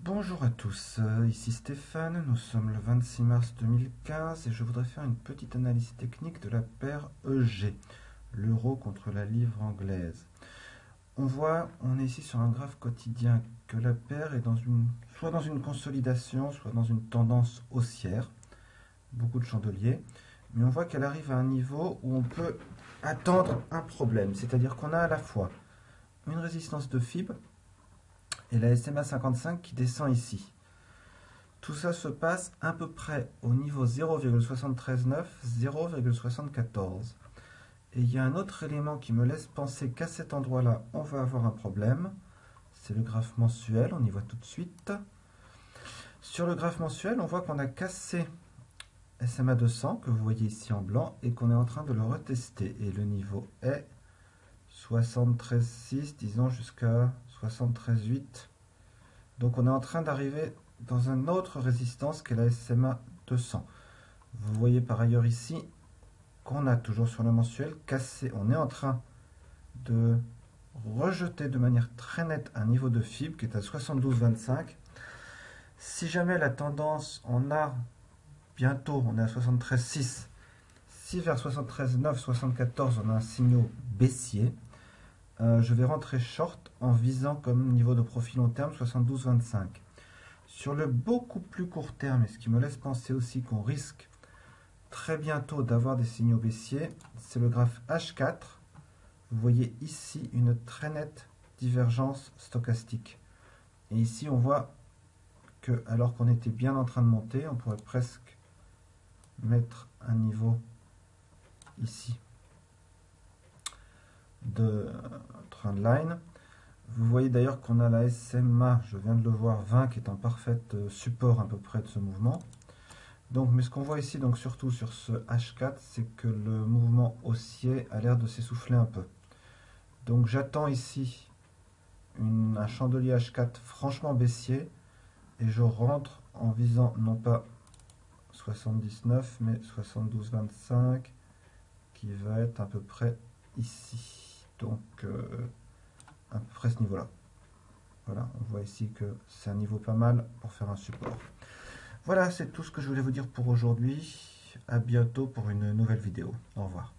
Bonjour à tous, ici Stéphane, nous sommes le 26 mars 2015 et je voudrais faire une petite analyse technique de la paire EG, l'euro contre la livre anglaise. On est ici sur un graphe quotidien que la paire est soit dans une consolidation, soit dans une tendance haussière, beaucoup de chandeliers, mais on voit qu'elle arrive à un niveau où on peut attendre un problème, c'est-à-dire qu'on a à la fois une résistance de FIB et la SMA 55 qui descend ici. Tout ça se passe à peu près au niveau 0,739, 0,74. Et il y a un autre élément qui me laisse penser qu'à cet endroit-là, on va avoir un problème. C'est le graphe mensuel, on y voit tout de suite. Sur le graphe mensuel, on voit qu'on a cassé SMA 200, que vous voyez ici en blanc, et qu'on est en train de le retester. Et le niveau est 73,6, disons jusqu'à 73,8. Donc on est en train d'arriver dans une autre résistance qu'est la SMA 200. Vous voyez par ailleurs ici qu'on a toujours sur le mensuel cassé. On est en train de rejeter de manière très nette un niveau de FIB qui est à 72,25. Si jamais la tendance on a bientôt, on est à 73,6. Si vers 73,9, 74 on a un signal baissier, je vais rentrer short en visant comme niveau de profil long terme 72,25. Sur le beaucoup plus court terme, et ce qui me laisse penser aussi qu'on risque très bientôt d'avoir des signaux baissiers, c'est le graphe H4. Vous voyez ici une très nette divergence stochastique. Et ici, on voit que, alors qu'on était bien en train de monter, on pourrait presque mettre un niveau ici de trendline. Vous voyez d'ailleurs qu'on a la SMA, je viens de le voir, 20 qui est en parfait support à peu près de ce mouvement. Donc, mais ce qu'on voit ici, donc surtout sur ce H4, c'est que le mouvement haussier a l'air de s'essouffler un peu. Donc j'attends ici un chandelier H4 franchement baissier et je rentre en visant non pas 79 mais 72,25 qui va être à peu près ici. Donc à peu près ce niveau-là. Voilà, on voit ici que c'est un niveau pas mal pour faire un support. Voilà, c'est tout ce que je voulais vous dire pour aujourd'hui. À bientôt pour une nouvelle vidéo. Au revoir.